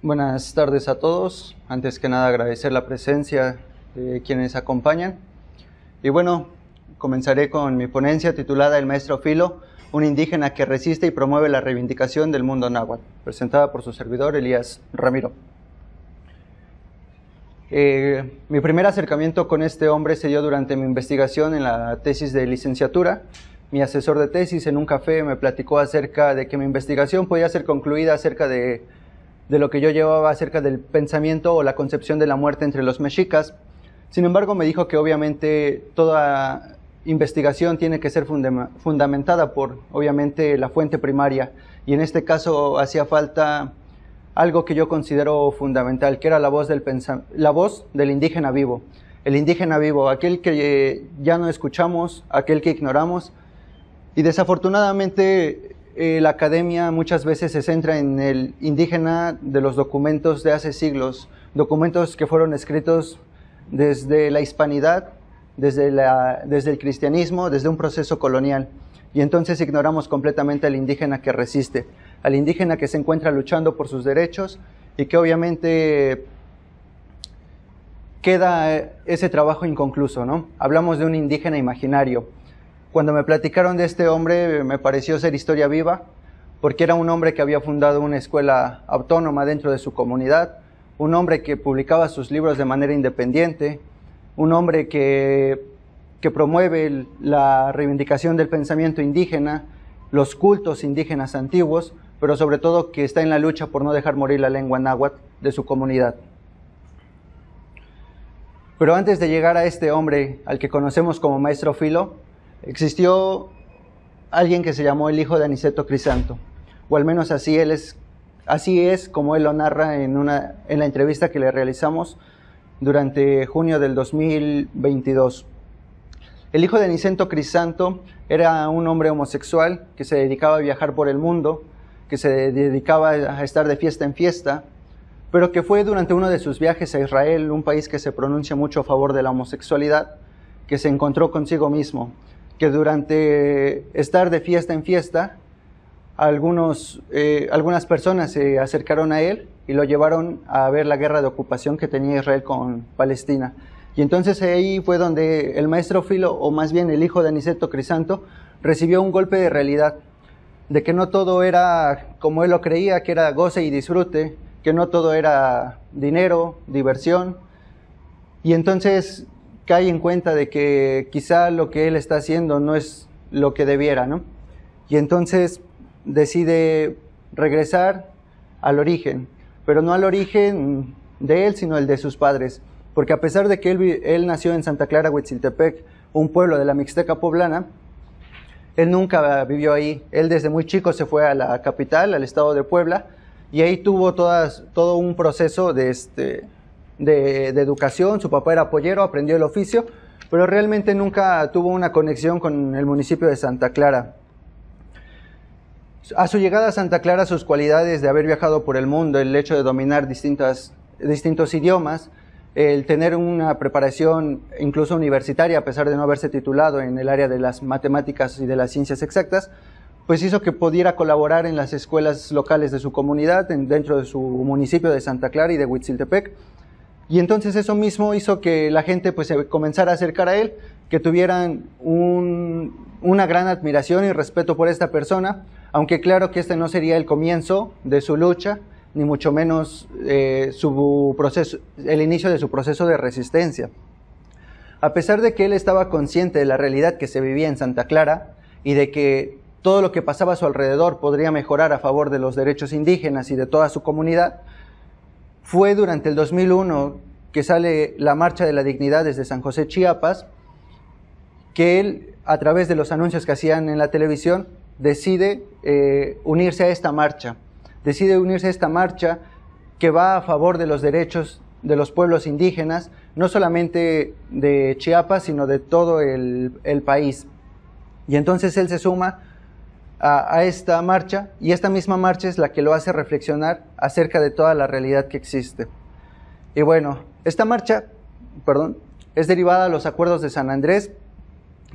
Buenas tardes a todos. Antes que nada agradecer la presencia de quienes acompañan. Y bueno, comenzaré con mi ponencia titulada El Maestro Filo, un indígena que resiste y promueve la reivindicación del mundo náhuatl, presentada por su servidor Elías Ramiro. Mi primer acercamiento con este hombre se dio durante mi investigación en la tesis de licenciatura. Mi asesor de tesis en un café me platicó acerca de que mi investigación podía ser concluida acerca de lo que yo llevaba acerca del pensamiento o la concepción de la muerte entre los mexicas. Sin embargo, me dijo que obviamente toda investigación tiene que ser fundamentada por, obviamente, la fuente primaria, y en este caso hacía falta algo que yo considero fundamental, que era la voz del indígena vivo. El indígena vivo, aquel que ya no escuchamos, aquel que ignoramos, y desafortunadamente la academia muchas veces se centra en el indígena de los documentos de hace siglos, documentos que fueron escritos desde la hispanidad, desde el cristianismo, desde un proceso colonial. Y entonces ignoramos completamente al indígena que resiste, al indígena que se encuentra luchando por sus derechos y que obviamente queda ese trabajo inconcluso, ¿no? Hablamos de un indígena imaginario. Cuando me platicaron de este hombre me pareció ser historia viva, porque era un hombre que había fundado una escuela autónoma dentro de su comunidad, un hombre que publicaba sus libros de manera independiente, un hombre que promueve la reivindicación del pensamiento indígena, los cultos indígenas antiguos, pero sobre todo que está en la lucha por no dejar morir la lengua náhuatl de su comunidad. Pero antes de llegar a este hombre, al que conocemos como Maestro Filo, existió alguien que se llamó el hijo de Aniceto Crisanto, o al menos así es como él lo narra en la entrevista que le realizamos durante junio del 2022. El hijo de Aniceto Crisanto era un hombre homosexual que se dedicaba a viajar por el mundo, que se dedicaba a estar de fiesta en fiesta, pero que fue durante uno de sus viajes a Israel, un país que se pronuncia mucho a favor de la homosexualidad, que se encontró consigo mismo, que durante estar de fiesta en fiesta, algunas personas se acercaron a él y lo llevaron a ver la guerra de ocupación que tenía Israel con Palestina. Y entonces ahí fue donde el Maestro Filo, o más bien el hijo de Aniceto Crisanto, recibió un golpe de realidad, de que no todo era como él lo creía, que era goce y disfrute, que no todo era dinero, diversión, y entonces cae en cuenta de que quizá lo que él está haciendo no es lo que debiera, ¿no? Y entonces decide regresar al origen, pero no al origen de él, sino el de sus padres, porque a pesar de que él nació en Santa Clara, Huitziltepec, un pueblo de la Mixteca poblana, él nunca vivió ahí. Él desde muy chico se fue a la capital, al estado de Puebla, y ahí tuvo todo un proceso de educación. Su papá era pollero, aprendió el oficio, pero realmente nunca tuvo una conexión con el municipio de Santa Clara. A su llegada a Santa Clara, sus cualidades de haber viajado por el mundo, el hecho de dominar distintos idiomas, el tener una preparación incluso universitaria, a pesar de no haberse titulado en el área de las matemáticas y de las ciencias exactas, pues hizo que pudiera colaborar en las escuelas locales de su comunidad, dentro de su municipio de Santa Clara y de Huitziltepec. Y entonces eso mismo hizo que la gente pues se comenzara a acercar a él, que tuvieran una gran admiración y respeto por esta persona, aunque claro que este no sería el comienzo de su lucha, ni mucho menos el inicio de su proceso de resistencia. A pesar de que él estaba consciente de la realidad que se vivía en Santa Clara y de que todo lo que pasaba a su alrededor podría mejorar a favor de los derechos indígenas y de toda su comunidad, fue durante el 2001 que sale la Marcha de la Dignidad desde San José, Chiapas, que él, a través de los anuncios que hacían en la televisión, decide unirse a esta marcha. Decide unirse a esta marcha que va a favor de los derechos de los pueblos indígenas, no solamente de Chiapas, sino de todo el país. Y entonces él se suma a esta marcha, y esta misma marcha es la que lo hace reflexionar acerca de toda la realidad que existe. Y bueno, esta marcha, es derivada de los acuerdos de San Andrés,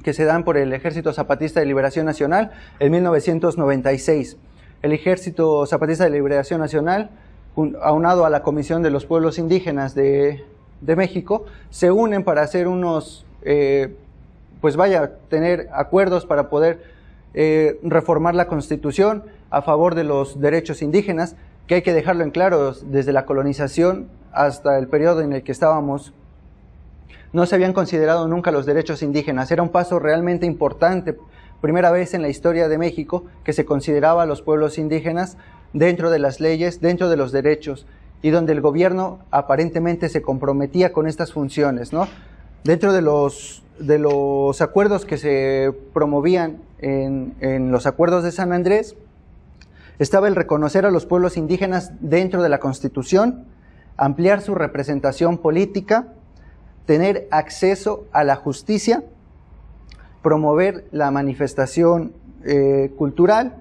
que se dan por el Ejército Zapatista de Liberación Nacional en 1996. El Ejército Zapatista de Liberación Nacional aunado a la Comisión de los Pueblos Indígenas de México, se unen para hacer unos, pues vaya, tener acuerdos para poder reformar la Constitución a favor de los derechos indígenas, que hay que dejarlo en claro, desde la colonización hasta el periodo en el que estábamos, no se habían considerado nunca los derechos indígenas. Era un paso realmente importante, primera vez en la historia de México que se consideraba a los pueblos indígenas dentro de las leyes, dentro de los derechos, y donde el gobierno aparentemente se comprometía con estas funciones, ¿no? Dentro de los acuerdos que se promovían en los acuerdos de San Andrés, estaba el reconocer a los pueblos indígenas dentro de la Constitución, ampliar su representación política, tener acceso a la justicia, promover la manifestación cultural,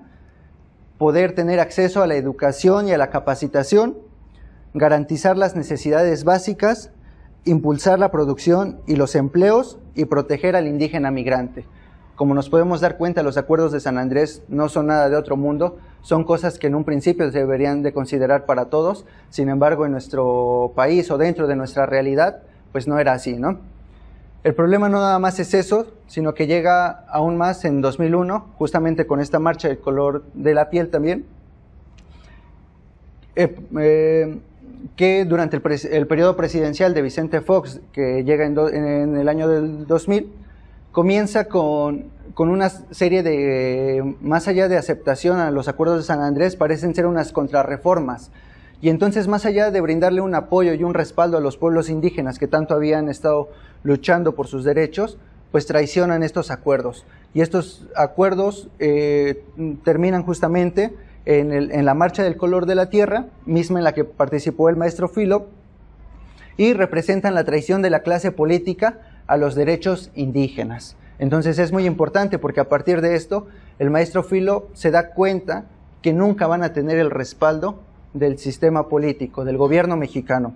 poder tener acceso a la educación y a la capacitación, garantizar las necesidades básicas, impulsar la producción y los empleos y proteger al indígena migrante. Como nos podemos dar cuenta, los acuerdos de San Andrés no son nada de otro mundo, son cosas que en un principio se deberían de considerar para todos. Sin embargo, en nuestro país o dentro de nuestra realidad, pues no era así, ¿no? El problema no nada más es eso, sino que llega aún más en 2001, justamente con esta marcha del color de la piel también, que durante el periodo presidencial de Vicente Fox, que llega en el año del 2000, comienza con una serie de, más allá de aceptación a los acuerdos de San Andrés, parecen ser unas contrarreformas. Y entonces, más allá de brindarle un apoyo y un respaldo a los pueblos indígenas que tanto habían estado luchando por sus derechos, pues traicionan estos acuerdos. Y estos acuerdos terminan justamente en la Marcha del Color de la Tierra, misma en la que participó el maestro Filo, y representan la traición de la clase política a los derechos indígenas. Entonces es muy importante porque a partir de esto el maestro Filo se da cuenta que nunca van a tener el respaldo del sistema político, del gobierno mexicano.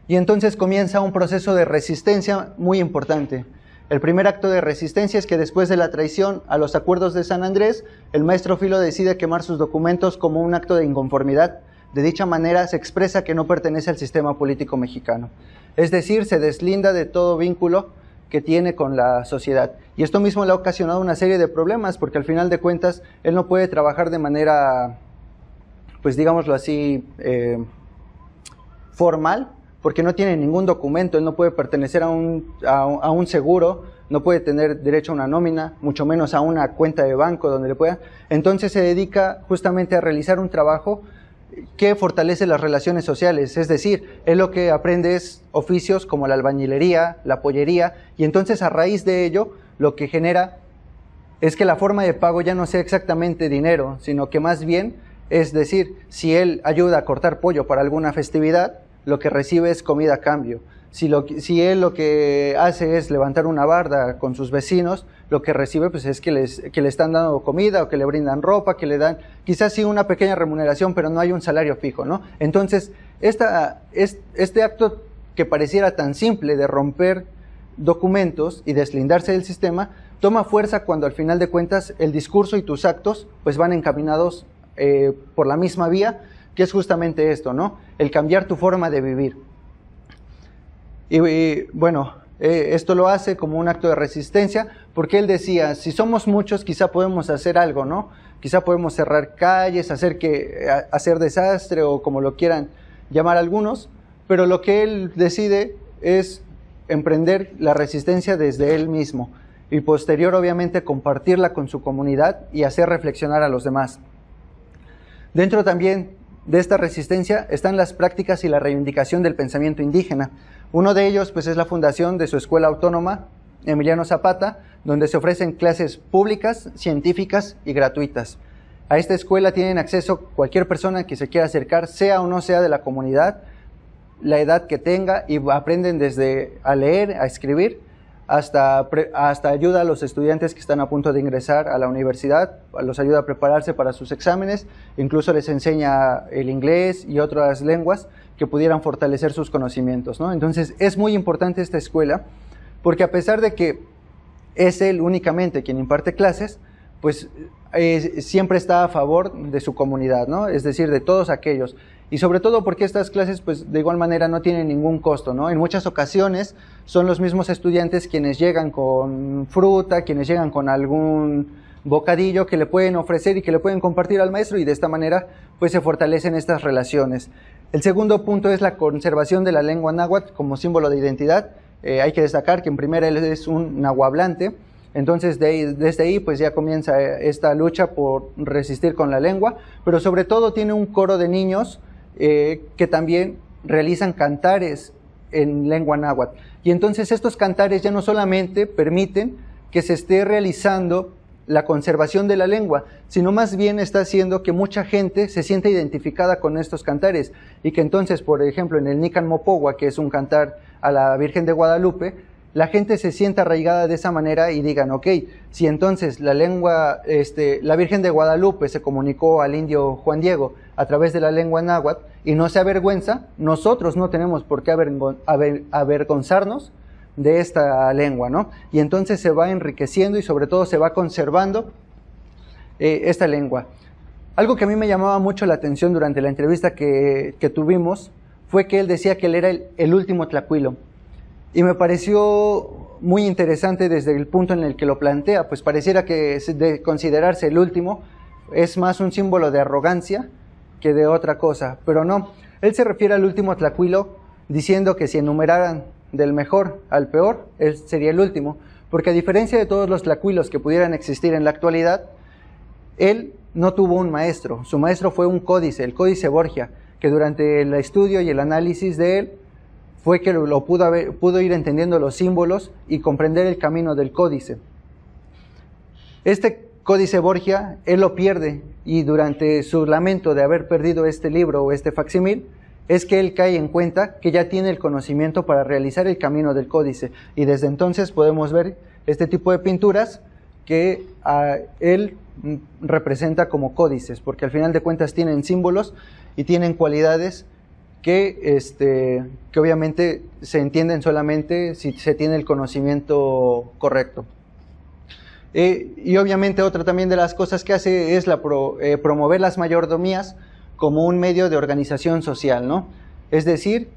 Y entonces comienza un proceso de resistencia muy importante. El primer acto de resistencia es que después de la traición a los acuerdos de San Andrés, el maestro Filo decide quemar sus documentos como un acto de inconformidad. De dicha manera se expresa que no pertenece al sistema político mexicano. Es decir, se deslinda de todo vínculo que tiene con la sociedad. Y esto mismo le ha ocasionado una serie de problemas, porque al final de cuentas él no puede trabajar de manera, pues digámoslo así, formal, porque no tiene ningún documento. Él no puede pertenecer a un seguro, no puede tener derecho a una nómina, mucho menos a una cuenta de banco donde le pueda. Entonces se dedica justamente a realizar un trabajo que fortalece las relaciones sociales, es decir, él lo que aprende es oficios como la albañilería, la pollería, y entonces a raíz de ello lo que genera es que la forma de pago ya no sea exactamente dinero, sino que más bien, es decir, si él ayuda a cortar pollo para alguna festividad, lo que recibe es comida a cambio. Si él lo que hace es levantar una barda con sus vecinos, lo que recibe pues es que le están dando comida o que le brindan ropa, que le dan quizás sí una pequeña remuneración, pero no hay un salario fijo, ¿no? Entonces, este acto que pareciera tan simple de romper documentos y deslindarse del sistema, toma fuerza cuando al final de cuentas el discurso y tus actos pues van encaminados por la misma vía, que es justamente esto, ¿no? El cambiar tu forma de vivir. Y bueno, esto lo hace como un acto de resistencia, porque él decía, si somos muchos quizá podemos hacer algo, ¿no? Quizá podemos cerrar calles, hacer desastre o como lo quieran llamar algunos, pero lo que él decide es emprender la resistencia desde él mismo y posterior obviamente compartirla con su comunidad y hacer reflexionar a los demás. Dentro también de esta resistencia están las prácticas y la reivindicación del pensamiento indígena. Uno de ellos pues es la fundación de su escuela autónoma, Emiliano Zapata, donde se ofrecen clases públicas, científicas y gratuitas. A esta escuela tienen acceso cualquier persona que se quiera acercar, sea o no sea de la comunidad, la edad que tenga, y aprenden desde a leer, a escribir, hasta ayuda a los estudiantes que están a punto de ingresar a la universidad, los ayuda a prepararse para sus exámenes, incluso les enseña el inglés y otras lenguas que pudieran fortalecer sus conocimientos, ¿no? Entonces es muy importante esta escuela, porque a pesar de que es él únicamente quien imparte clases, pues siempre está a favor de su comunidad, ¿no? Es decir, de todos aquellos. Y sobre todo porque estas clases, pues de igual manera no tienen ningún costo, ¿no? En muchas ocasiones son los mismos estudiantes quienes llegan con fruta, quienes llegan con algún bocadillo que le pueden ofrecer y que le pueden compartir al maestro, y de esta manera pues se fortalecen estas relaciones. El segundo punto es la conservación de la lengua náhuatl como símbolo de identidad. Hay que destacar que en primera él es un nahuablante. Entonces desde ahí pues ya comienza esta lucha por resistir con la lengua, pero sobre todo tiene un coro de niños que también realizan cantares en lengua náhuatl. Y entonces estos cantares ya no solamente permiten que se esté realizando la conservación de la lengua, sino más bien está haciendo que mucha gente se sienta identificada con estos cantares, y que entonces, por ejemplo, en el Nican Mopogua, que es un cantar a la Virgen de Guadalupe, la gente se sienta arraigada de esa manera y digan, ok, si entonces la lengua, la Virgen de Guadalupe se comunicó al indio Juan Diego a través de la lengua náhuatl y no se avergüenza, nosotros no tenemos por qué avergonzarnos de esta lengua, ¿no? Y entonces se va enriqueciendo y sobre todo se va conservando esta lengua. Algo que a mí me llamaba mucho la atención durante la entrevista que tuvimos fue que él decía que él era el último tlacuilo. Y me pareció muy interesante desde el punto en el que lo plantea, pues pareciera que de considerarse el último es más un símbolo de arrogancia que de otra cosa, pero no. Él se refiere al último tlacuilo diciendo que si enumeraran del mejor al peor, él sería el último, porque a diferencia de todos los tlacuilos que pudieran existir en la actualidad, él no tuvo un maestro. Su maestro fue un códice, el Códice Borgia, que durante el estudio y el análisis de él fue que pudo ir entendiendo los símbolos y comprender el camino del códice. Este Códice Borgia, él lo pierde, y durante su lamento de haber perdido este libro o este facsímil, es que él cae en cuenta que ya tiene el conocimiento para realizar el camino del códice, y desde entonces podemos ver este tipo de pinturas que él representa como códices, porque al final de cuentas tienen símbolos y tienen cualidades que obviamente se entienden solamente si se tiene el conocimiento correcto. Y obviamente otra también de las cosas que hace es promover las mayordomías como un medio de organización social, ¿no? Es decir,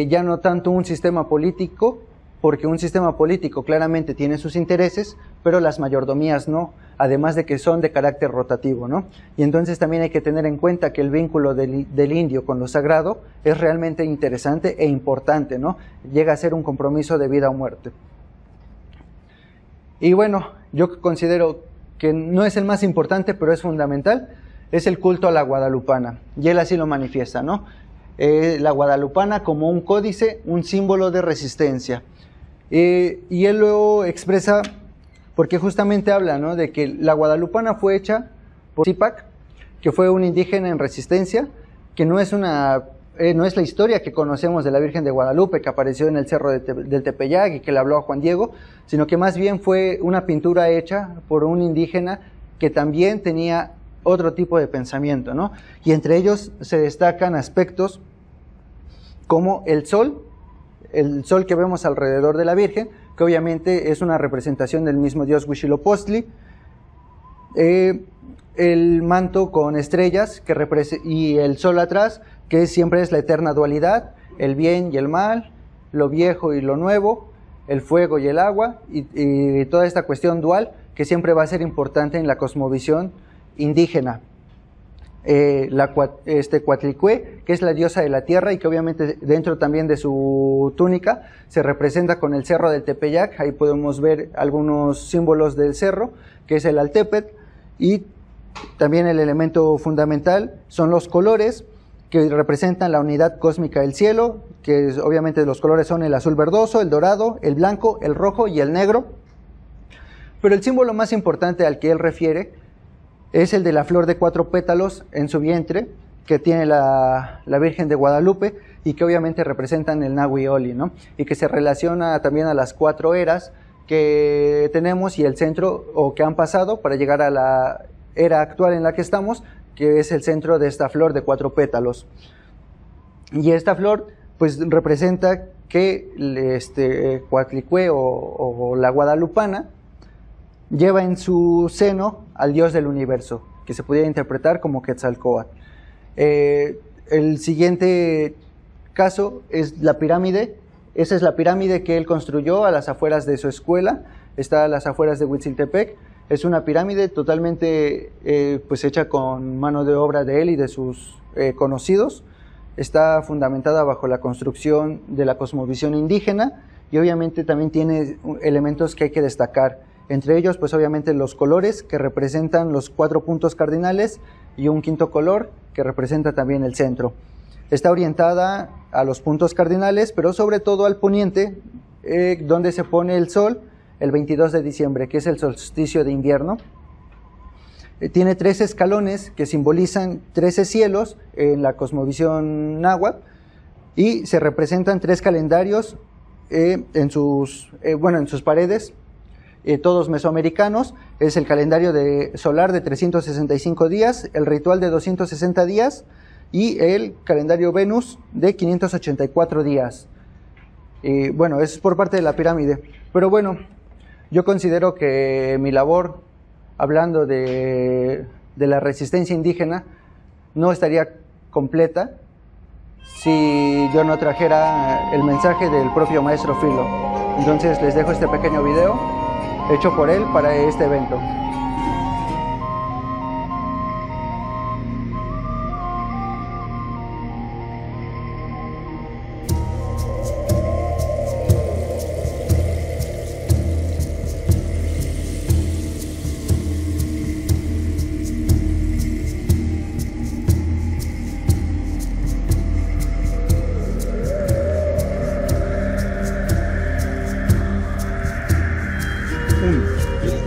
ya no tanto un sistema político, porque un sistema político claramente tiene sus intereses, pero las mayordomías no, además de que son de carácter rotativo, ¿no? Y entonces también hay que tener en cuenta que el vínculo del indio con lo sagrado es realmente interesante e importante, ¿no? Llega a ser un compromiso de vida o muerte. Y bueno, yo considero que no es el más importante, pero es fundamental, es el culto a la guadalupana, y él así lo manifiesta, ¿no? La guadalupana como un códice, un símbolo de resistencia. Y él lo expresa porque justamente habla, ¿no?, de que la guadalupana fue hecha por Zipac, que fue un indígena en resistencia, que no es la historia que conocemos de la Virgen de Guadalupe, que apareció en el cerro del Tepeyac y que le habló a Juan Diego, sino que más bien fue una pintura hecha por un indígena que también tenía otro tipo de pensamiento, ¿no? Y entre ellos se destacan aspectos como el sol que vemos alrededor de la Virgen, que obviamente es una representación del mismo dios Huitzilopochtli, el manto con estrellas y el sol atrás, que siempre es la eterna dualidad, el bien y el mal, lo viejo y lo nuevo, el fuego y el agua, y toda esta cuestión dual que siempre va a ser importante en la cosmovisión indígena. Coatlicue, que es la diosa de la tierra y que obviamente dentro también de su túnica se representa con el cerro del Tepeyac. Ahí podemos ver algunos símbolos del cerro, que es el Altepetl, y también el elemento fundamental son los colores que representan la unidad cósmica del cielo, que obviamente los colores son el azul verdoso, el dorado, el blanco, el rojo y el negro. Pero el símbolo más importante al que él refiere es el de la flor de 4 pétalos en su vientre, que tiene la Virgen de Guadalupe y que obviamente representan el Nahui Oli, ¿no? Y que se relaciona también a las 4 eras que tenemos y el centro, o que han pasado para llegar a la era actual en la que estamos, que es el centro de esta flor de 4 pétalos. Y esta flor pues representa que Coatlicue o la guadalupana lleva en su seno al dios del universo, que se pudiera interpretar como Quetzalcóatl. El siguiente caso es la pirámide. Esa es la pirámide que él construyó a las afueras de su escuela, está a las afueras de Huitziltepec. Es una pirámide totalmente pues hecha con mano de obra de él y de sus conocidos. Está fundamentada bajo la construcción de la cosmovisión indígena y obviamente también tiene elementos que hay que destacar. Entre ellos, pues obviamente los colores que representan los 4 puntos cardinales y un quinto color que representa también el centro. Está orientada a los puntos cardinales, pero sobre todo al poniente, donde se pone el sol el 22 de diciembre, que es el solsticio de invierno. Tiene 13 escalones que simbolizan 13 cielos en la cosmovisión náhuatl y se representan 3 calendarios en sus paredes, todos mesoamericanos. Es el calendario solar de 365 días, el ritual de 260 días y el calendario Venus de 584 días. Bueno, es por parte de la pirámide. Pero bueno, yo considero que mi labor, hablando de la resistencia indígena, no estaría completa si yo no trajera el mensaje del propio maestro Filo. Entonces les dejo este pequeño video hecho por él para este evento.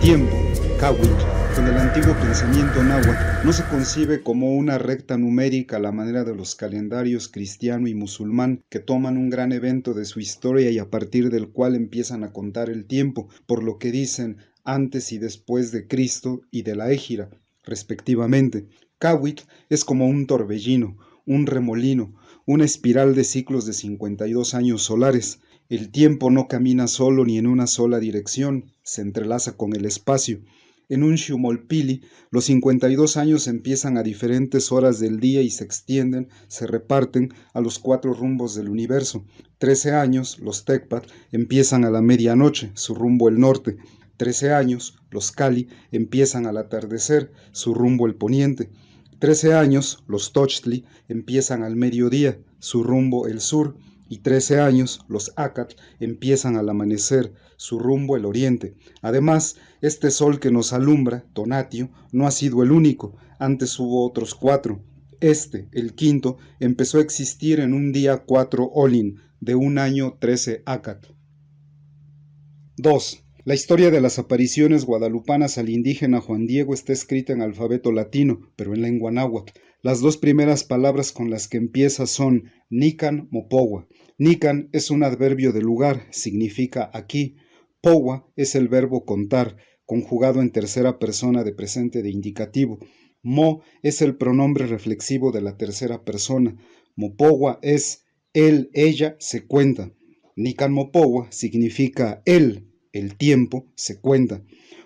Tiempo, Kawit, en el antiguo pensamiento náhuatl, no se concibe como una recta numérica a la manera de los calendarios cristiano y musulmán, que toman un gran evento de su historia y a partir del cual empiezan a contar el tiempo, por lo que dicen antes y después de Cristo y de la Égira, respectivamente. Kawit es como un torbellino, un remolino, una espiral de ciclos de 52 años solares. El tiempo no camina solo ni en una sola dirección, se entrelaza con el espacio. En un Xiumolpili, los 52 años empiezan a diferentes horas del día y se extienden, se reparten a los 4 rumbos del universo. 13 años, los Tecpat, empiezan a la medianoche, su rumbo el norte. 13 años, los Cali, empiezan al atardecer, su rumbo el poniente. 13 años, los Tochtli, empiezan al mediodía, su rumbo el sur. Y 13 años, los Acatl, empiezan al amanecer, su rumbo el oriente. Además, este sol que nos alumbra, Tonatiuh, no ha sido el único, antes hubo otros 4. El quinto, empezó a existir en un día 4 Olin, de un año 13 Acatl. 2. La historia de las apariciones guadalupanas al indígena Juan Diego está escrita en alfabeto latino, pero en lengua náhuatl. Las 2 primeras palabras con las que empieza son Nican Mopogua. Nican es un adverbio de lugar, significa aquí. Pogua es el verbo contar, conjugado en tercera persona de presente de indicativo. Mo es el pronombre reflexivo de la tercera persona. Mopogua es él, ella, se cuenta. Nican Mopogua significa él, el tiempo, se cuenta.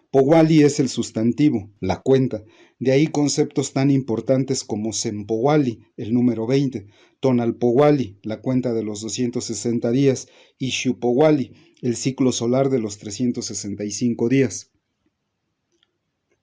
Powali es el sustantivo, la cuenta. De ahí conceptos tan importantes como Sempowali, el número 20, Tonalpowali, la cuenta de los 260 días, y Xiupowali, el ciclo solar de los 365 días.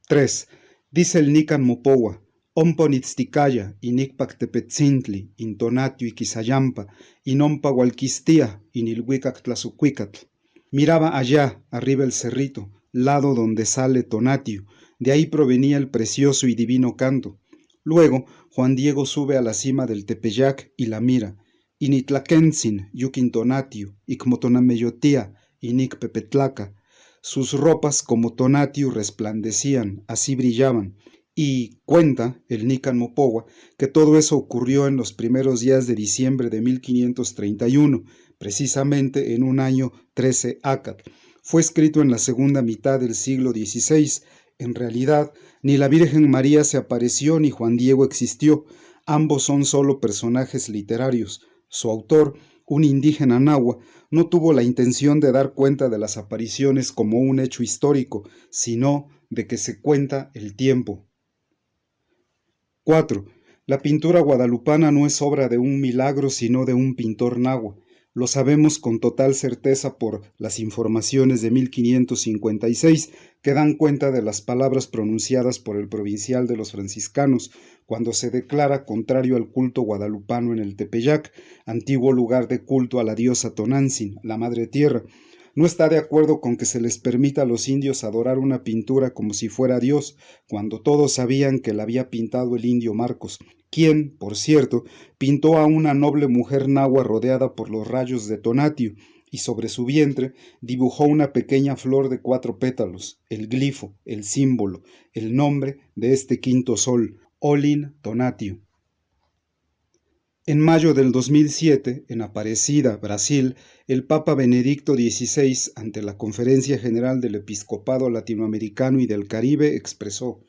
3. Dice el Nican Mopogua, Omponitzticaya, Inicpactepetzintli, Intonatiuh y Quisayampa, Inompahualquistia, Inilhuicac-Tlasucuicatl. Miraba allá, arriba el cerrito, lado donde sale Tonatiuh, de ahí provenía el precioso y divino canto. Luego, Juan Diego sube a la cima del Tepeyac y la mira. Initlaquentzin, Yuquin Tonatiuh, Icmotonameyotia, Inicpepetlaca. Sus ropas como Tonatiuh resplandecían, así brillaban. Y cuenta el Nican Mopogua que todo eso ocurrió en los primeros días de diciembre de 1531, precisamente en un año 13 Acatl. Fue escrito en la segunda mitad del siglo XVI. En realidad, ni la Virgen María se apareció ni Juan Diego existió. Ambos son solo personajes literarios. Su autor un indígena nahua, no tuvo la intención de dar cuenta de las apariciones como un hecho histórico, sino de que se cuenta el tiempo. 4. La pintura guadalupana no es obra de un milagro, sino de un pintor nahua. Lo sabemos con total certeza por las informaciones de 1556 que dan cuenta de las palabras pronunciadas por el provincial de los franciscanos cuando se declara contrario al culto guadalupano en el Tepeyac, antiguo lugar de culto a la diosa Tonantzin, la Madre Tierra. No está de acuerdo con que se les permita a los indios adorar una pintura como si fuera Dios, cuando todos sabían que la había pintado el indio Marcos, quien, por cierto, pintó a una noble mujer nahua rodeada por los rayos de Tonatiuh, y sobre su vientre dibujó una pequeña flor de 4 pétalos, el glifo, el símbolo, el nombre de este quinto sol, Olin Tonatiuh. En mayo del 2007, en Aparecida, Brasil, el Papa Benedicto XVI, ante la Conferencia General del Episcopado Latinoamericano y del Caribe, expresó: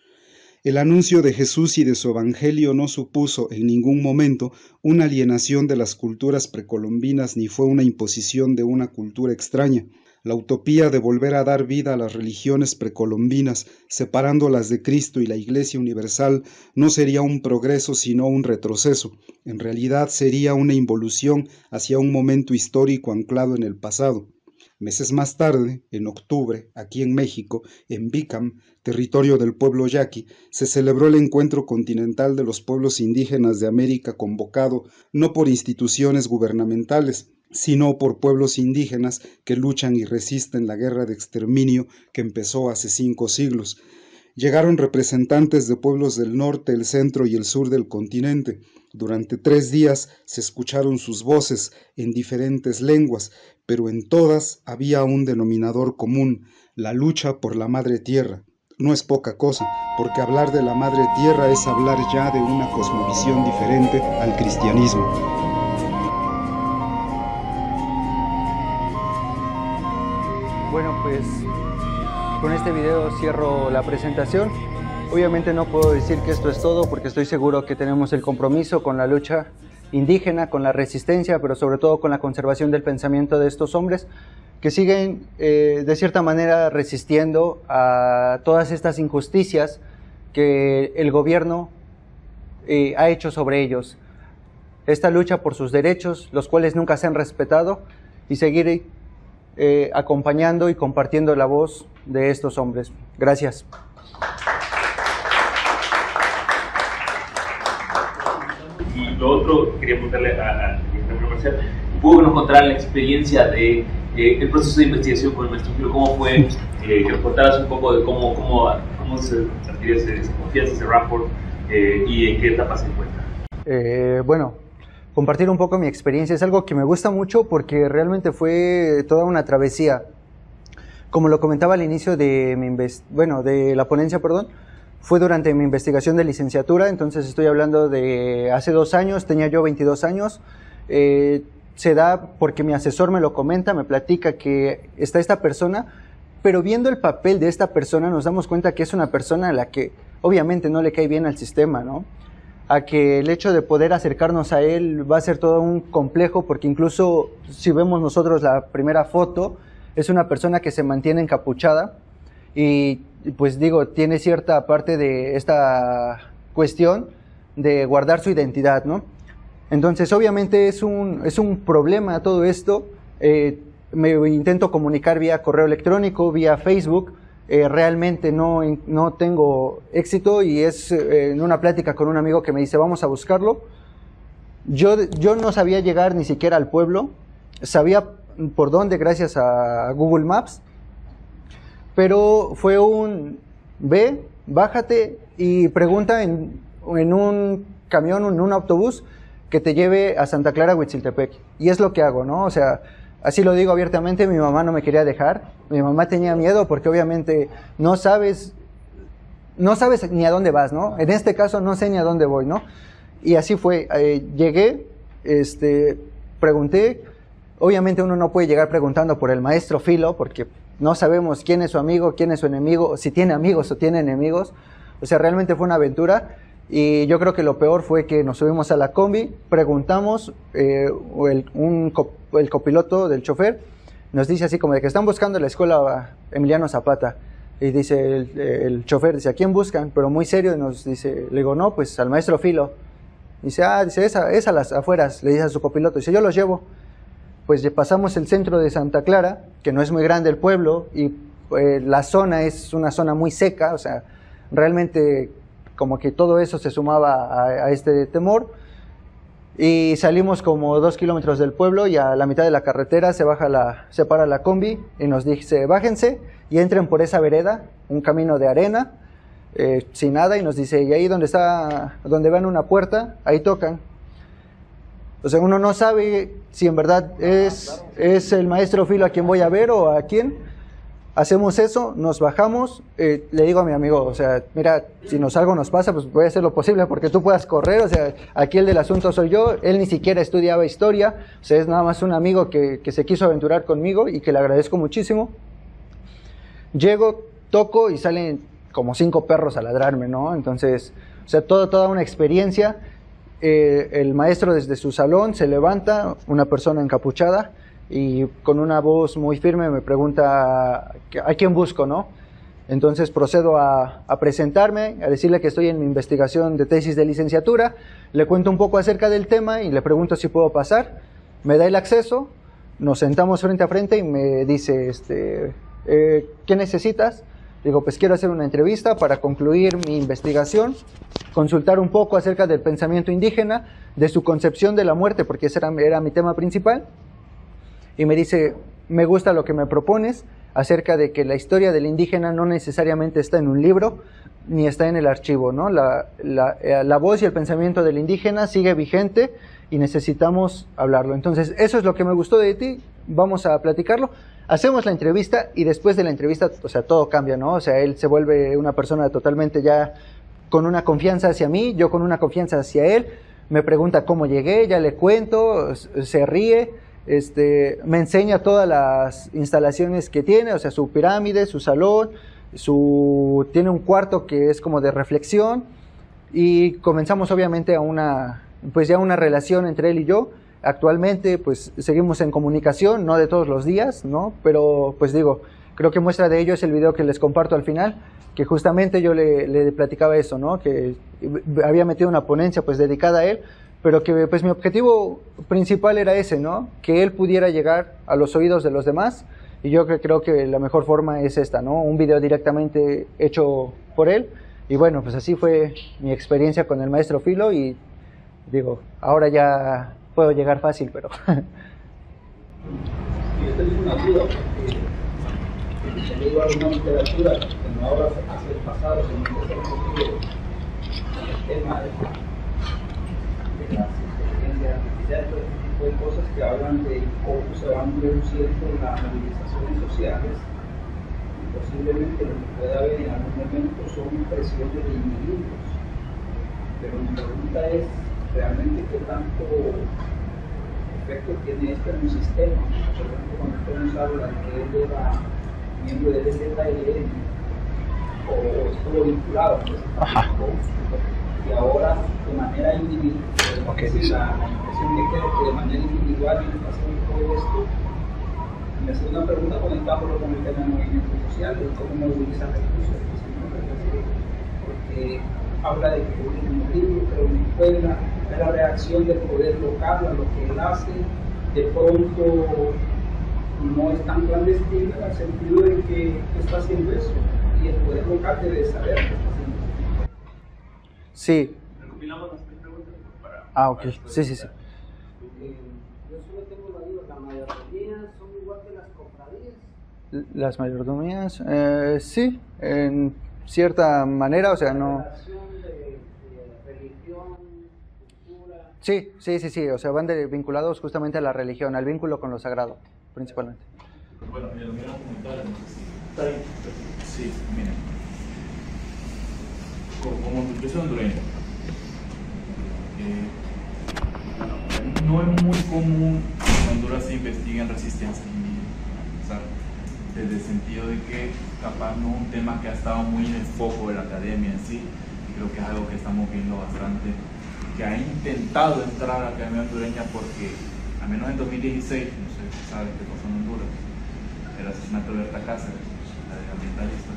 el anuncio de Jesús y de su Evangelio no supuso en ningún momento una alienación de las culturas precolombinas ni fue una imposición de una cultura extraña. La utopía de volver a dar vida a las religiones precolombinas, separándolas de Cristo y la Iglesia Universal, no sería un progreso sino un retroceso. En realidad sería una involución hacia un momento histórico anclado en el pasado. Meses más tarde, en octubre, aquí en México, en Bicam, territorio del pueblo yaqui, se celebró el Encuentro Continental de los Pueblos Indígenas de América, convocado no por instituciones gubernamentales, sino por pueblos indígenas que luchan y resisten la guerra de exterminio que empezó hace 5 siglos. Llegaron representantes de pueblos del norte, el centro y el sur del continente. Durante 3 días se escucharon sus voces en diferentes lenguas, pero en todas había un denominador común: la lucha por la Madre Tierra. No es poca cosa, porque hablar de la Madre Tierra es hablar ya de una cosmovisión diferente al cristianismo. Bueno, pues con este video cierro la presentación. Obviamente no puedo decir que esto es todo, porque estoy seguro que tenemos el compromiso con la lucha indígena, con la resistencia, pero sobre todo con la conservación del pensamiento de estos hombres que siguen de cierta manera resistiendo a todas estas injusticias que el gobierno ha hecho sobre ellos. Esta lucha por sus derechos, los cuales nunca se han respetado, y seguir acompañando y compartiendo la voz de estos hombres. Gracias. Y lo otro, quería preguntarle a Marcial, un poco que nos contara la experiencia de el proceso de investigación con el maestro Filo, cómo fue, que nos contaras un poco de cómo se adquirió esa confianza, ese rapport, y en qué etapa se encuentra. Bueno, compartir un poco mi experiencia es algo que me gusta mucho porque realmente fue toda una travesía. Como lo comentaba al inicio de de la ponencia, fue durante mi investigación de licenciatura, entonces estoy hablando de hace 2 años, tenía yo 22 años. Se da porque mi asesor me lo comenta, me platica que está esta persona, pero viendo el papel de esta persona nos damos cuenta que es una persona a la que obviamente no le cae bien al sistema, ¿no? A que el hecho de poder acercarnos a él va a ser todo un complejo, porque incluso si vemos nosotros la primera foto, es una persona que se mantiene encapuchada y pues digo, tiene cierta parte de esta cuestión de guardar su identidad, ¿no? Entonces obviamente es un problema todo esto. Me intento comunicar vía correo electrónico, vía Facebook. Realmente no tengo éxito, y es en una plática con un amigo que me dice vamos a buscarlo. Yo no sabía llegar ni siquiera al pueblo, sabía por dónde gracias a Google Maps, pero fue un ve, bájate y pregunta en un camión, en un autobús que te lleve a Santa Clara, Huitziltepec, y es lo que hago, ¿no? O sea, así lo digo abiertamente. Mi mamá no me quería dejar, mi mamá tenía miedo porque obviamente no sabes ni a dónde vas, ¿no? En este caso no sé ni a dónde voy, ¿no? Y así fue, llegué, pregunté. Obviamente uno no puede llegar preguntando por el maestro Filo porque no sabemos quién es su amigo, quién es su enemigo, si tiene amigos o tiene enemigos. O sea, realmente fue una aventura. Y yo creo que lo peor fue que nos subimos a la combi, preguntamos, el copiloto del chofer nos dice así como de que están buscando la escuela Emiliano Zapata. Y dice el chofer, dice, ¿a quién buscan? Pero muy serio nos dice, le digo, no, pues al maestro Filo. Dice, dice, es a las afueras, le dice a su copiloto, dice, yo los llevo. Pues pasamos el centro de Santa Clara, que no es muy grande el pueblo, y la zona es una zona muy seca, o sea, realmente como que todo eso se sumaba a este temor. Y salimos como 2 kilómetros del pueblo y a la mitad de la carretera se para la combi y nos dice, bájense y entren por esa vereda, un camino de arena, sin nada, y nos dice, y ahí donde van una puerta, ahí tocan. O sea, uno no sabe si en verdad es el maestro Filo a quien voy a ver o a quién. Hacemos eso, nos bajamos, le digo a mi amigo, o sea, mira, si algo nos pasa, pues voy a hacer lo posible porque tú puedas correr, o sea, aquí el del asunto soy yo, él ni siquiera estudiaba historia, o sea, es nada más un amigo que se quiso aventurar conmigo y que le agradezco muchísimo. Llego, toco y salen como 5 perros a ladrarme, ¿no? Entonces, o sea, toda una experiencia. El maestro desde su salón se levanta, una persona encapuchada, y con una voz muy firme me pregunta a quién busco, ¿no? Entonces procedo a presentarme, a decirle que estoy en mi investigación de tesis de licenciatura, le cuento un poco acerca del tema y le pregunto si puedo pasar, me da el acceso, nos sentamos frente a frente y me dice, ¿qué necesitas? Digo, pues quiero hacer una entrevista para concluir mi investigación, consultar un poco acerca del pensamiento indígena, de su concepción de la muerte, porque ese era mi tema principal. Y me dice, me gusta lo que me propones acerca de que la historia del indígena no necesariamente está en un libro ni está en el archivo, ¿no? La voz y el pensamiento del indígena sigue vigente y necesitamos hablarlo. Entonces, eso es lo que me gustó de ti, vamos a platicarlo. Hacemos la entrevista y después de la entrevista, o sea, todo cambia, ¿no? O sea, él se vuelve una persona totalmente ya con una confianza hacia mí, yo con una confianza hacia él. Me pregunta cómo llegué, ya le cuento, se ríe. Me enseña todas las instalaciones que tiene, o sea, su pirámide, su salón, tiene un cuarto que es como de reflexión y comenzamos obviamente pues ya una relación entre él y yo. Actualmente pues seguimos en comunicación, no de todos los días, ¿no? Pero pues digo, creo que muestra de ello es el video que les comparto al final, que justamente yo le platicaba eso, ¿no? Que había metido una ponencia pues dedicada a él, pero que pues mi objetivo principal era ese, ¿no? Que él pudiera llegar a los oídos de los demás, y yo creo que la mejor forma es esta, ¿no? Un video directamente hecho por él, y bueno, pues así fue mi experiencia con el maestro Filo, y digo, ahora ya puedo llegar fácil, pero... Yo tengo una duda, porque se leído alguna literatura, como ahora hacia el pasado, se me interesa un poquito el tema de las inteligencias artificiales, todo este tipo de cosas que hablan de cómo se van reduciendo las movilizaciones sociales, y posiblemente lo que pueda haber en algún momento son presiones de individuos. Pero mi pregunta es, ¿realmente qué tanto efecto tiene esto en un sistema? Por ejemplo, cuando usted nos habla de que él era miembro del ZLN o estuvo vinculado a ese partido, y ahora de manera individual, la impresión que queda que de manera individual viene pasando todo esto. Y la segunda pregunta, conectándolo con el tema del movimiento social, de cómo movilizar recursos, porque habla de que un libro, pero una escuela, de la reacción del poder local a lo que él hace, de pronto no es tan clandestino en el sentido de que está haciendo eso, y el poder local debe saber que está haciendo eso. Sí. Recopilamos las 3 preguntas para... Ok, sí. Yo solo tengo la duda, ¿las mayordomías son igual que las cofradías? Las mayordomías, sí, en cierta manera, o sea, no... De religión, cultura... Sí, o sea, van vinculados justamente a la religión, al vínculo con lo sagrado, principalmente. Bueno, me lo vieron comentar, está ahí. Sí, miren. Como yo soy hondureño, no es muy común que en Honduras se investiguen resistencias indígenas, ¿sabes? Desde el sentido de que capaz no es un tema que ha estado muy en el foco de la academia en sí, Creo que es algo que estamos viendo bastante, que ha intentado entrar a la Academia Hondureña porque, al menos en 2016, no sé si saben qué pasó en Honduras, el asesinato de Berta Cáceres, la ambientalista.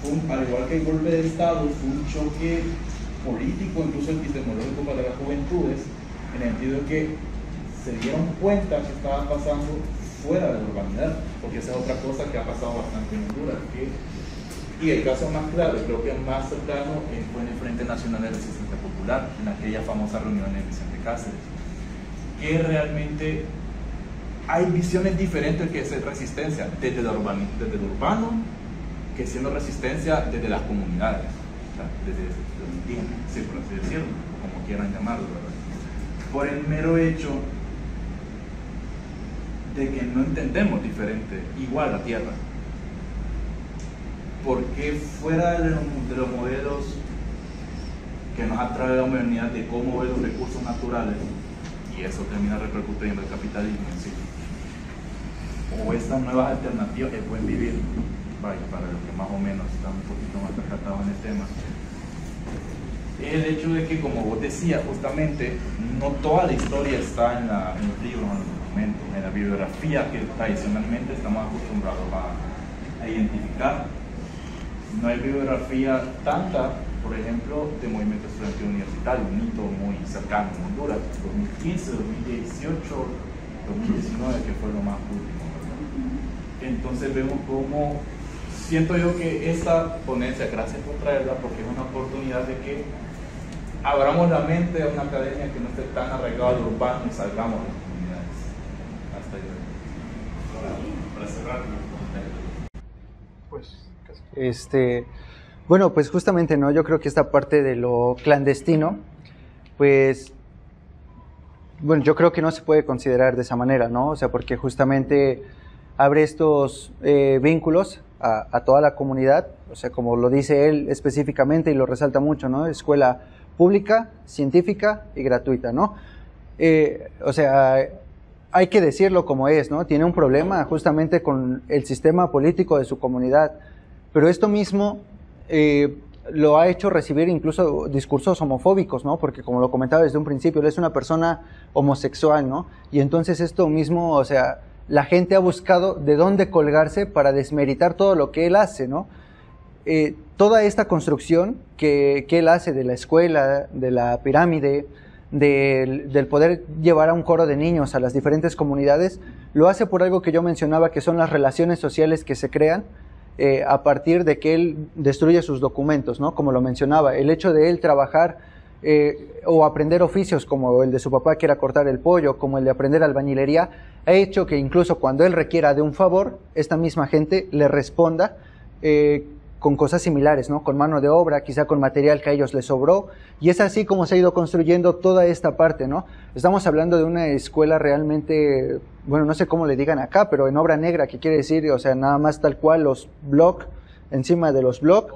Al igual que el golpe de Estado, fue un choque político, incluso epistemológico para las juventudes, en el sentido de que se dieron cuenta que estaba pasando fuera de la urbanidad, porque esa es otra cosa que ha pasado bastante en Honduras. Y el caso más claro, creo que más cercano, fue en el Frente Nacional de Resistencia Popular, en aquella famosa reunión de Vicente Cáceres, que realmente hay visiones diferentes que es resistencia desde lo urbano, que siendo resistencia desde las comunidades, o sea, desde los indígenas, sí, por así decirlo, como quieran llamarlo, ¿verdad? Por el mero hecho de que no entendemos diferente, igual la tierra, porque fuera de los modelos que nos ha traído la humanidad de cómo ver los recursos naturales, y eso termina repercutiendo el capitalismo en sí, o estas nuevas alternativas que pueden vivir, vaya, para los que más o menos están un poquito más percatados en el tema, es el hecho de que, como vos decías, justamente, no toda la historia está en los libros, en los documentos, en la bibliografía que tradicionalmente estamos acostumbrados a identificar. No hay bibliografía tanta, por ejemplo, de movimiento estudiantil universitario, un hito muy cercano en Honduras, 2015, 2018, 2019, que fue lo más último, ¿verdad? Entonces vemos cómo, siento yo que esta ponencia, gracias por traerla, porque es una oportunidad de que abramos la mente a una academia que no esté tan arraigada al urbano y salgamos de las comunidades. Hasta ahí. Para cerrar, bueno, pues justamente, ¿no? Yo creo que esta parte de lo clandestino, pues, bueno, yo creo que no se puede considerar de esa manera, ¿no? O sea, porque justamente abre estos vínculos a toda la comunidad, o sea, como lo dice él específicamente y lo resalta mucho, ¿no? Escuela pública, científica y gratuita, ¿no? O sea, hay que decirlo como es, ¿no? Tiene un problema justamente con el sistema político de su comunidad, pero esto mismo lo ha hecho recibir incluso discursos homofóbicos, ¿no? Porque como lo comentaba desde un principio, él es una persona homosexual, ¿no? Y entonces esto mismo, o sea, la gente ha buscado de dónde colgarse para desmeritar todo lo que él hace, ¿no? Toda esta construcción que él hace de la escuela, de la pirámide, del poder llevar a un coro de niños a las diferentes comunidades, lo hace por algo que yo mencionaba, que son las relaciones sociales que se crean a partir de que él destruye sus documentos, ¿no? Como lo mencionaba, el hecho de él trabajar o aprender oficios como el de su papá, que era cortar el pollo, como el de aprender albañilería, ha hecho que incluso cuando él requiera de un favor, esta misma gente le responda con cosas similares, ¿no? Con mano de obra, quizá con material que a ellos les sobró, y es así como se ha ido construyendo toda esta parte, ¿no? Estamos hablando de una escuela realmente, bueno, no sé cómo le digan acá, pero en obra negra, que quiere decir, o sea, nada más tal cual los block, encima de los block,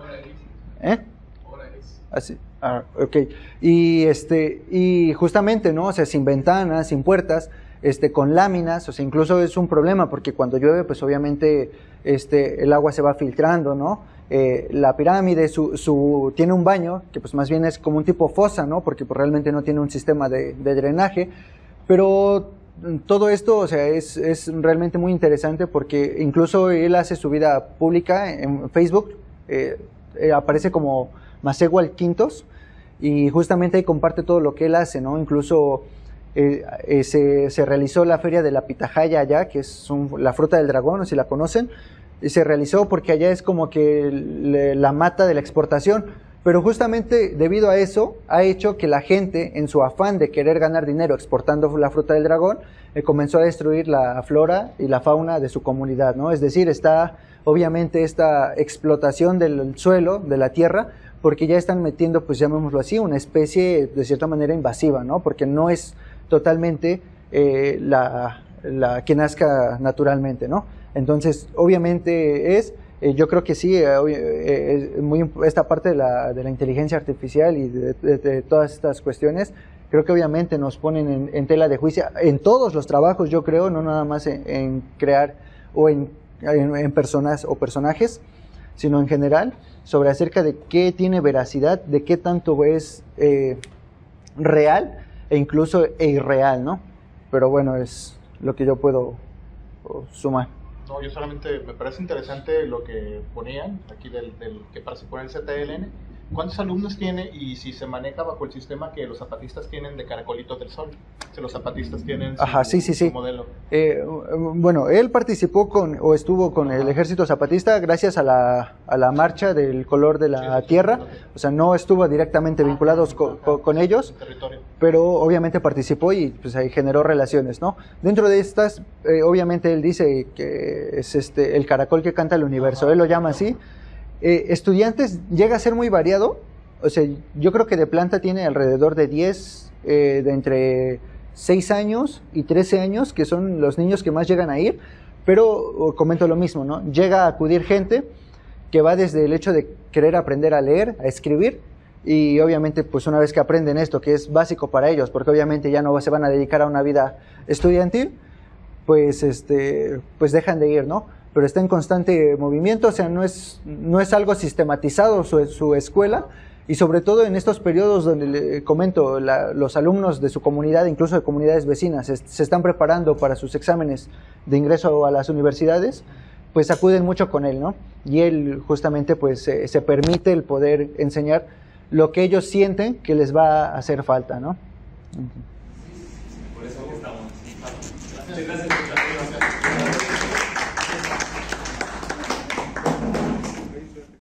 así, ok, y justamente, ¿no? O sea, sin ventanas, sin puertas, con láminas, o sea, incluso es un problema porque cuando llueve, pues obviamente el agua se va filtrando, ¿no? La pirámide tiene un baño, que pues más bien es como un tipo fosa, ¿no? Porque pues realmente no tiene un sistema de drenaje, pero todo esto, o sea, es realmente muy interesante porque incluso él hace su vida pública en Facebook, aparece como Macegual Quintos, y justamente ahí comparte todo lo que él hace, ¿no? Incluso se realizó la feria de la pitahaya allá, que es la fruta del dragón, no sé si la conocen, y se realizó porque allá es como que la mata de la exportación, pero justamente debido a eso ha hecho que la gente, en su afán de querer ganar dinero exportando la fruta del dragón, comenzó a destruir la flora y la fauna de su comunidad, ¿no? Es decir, está obviamente esta explotación del suelo, de la tierra, porque ya están metiendo, pues llamémoslo así, una especie de cierta manera invasiva, ¿no? Porque no es totalmente la que nazca naturalmente, ¿no? Entonces, obviamente yo creo que sí, esta parte de la inteligencia artificial y de todas estas cuestiones, creo que obviamente nos ponen en tela de juicio en todos los trabajos, yo creo, no nada más en crear o en personas o personajes, sino en general, sobre acerca de qué tiene veracidad, de qué tanto es real e incluso irreal, ¿no? Pero bueno, es lo que yo puedo sumar. No, yo solamente me parece interesante lo que ponían aquí del que participó en el ZLN. ¿Cuántos alumnos tiene y si se maneja bajo el sistema que los zapatistas tienen de Caracolitos del Sol? Si los zapatistas tienen su modelo. Bueno, él participó o estuvo con el ejército zapatista gracias a la marcha del color de la tierra. O sea, no estuvo directamente vinculados con ellos, pero obviamente participó y pues ahí generó relaciones, ¿no? Dentro de estas, obviamente él dice que es el caracol que canta el universo. Él lo llama así. Estudiantes llega a ser muy variado, o sea, yo creo que de planta tiene alrededor de 10, de entre 6 años y 13 años, que son los niños que más llegan a ir, pero comento lo mismo, ¿no? Llega a acudir gente que va desde el hecho de querer aprender a leer, a escribir, y obviamente pues una vez que aprenden esto, que es básico para ellos, porque obviamente ya no se van a dedicar a una vida estudiantil, pues pues dejan de ir, ¿no? Pero está en constante movimiento, o sea, no es algo sistematizado su escuela, y sobre todo en estos periodos donde le comento, los alumnos de su comunidad, incluso de comunidades vecinas, se están preparando para sus exámenes de ingreso a las universidades, pues acuden mucho con él, ¿no? Y él justamente pues se permite el poder enseñar lo que ellos sienten que les va a hacer falta, ¿no? Por eso estamos. Muchas gracias.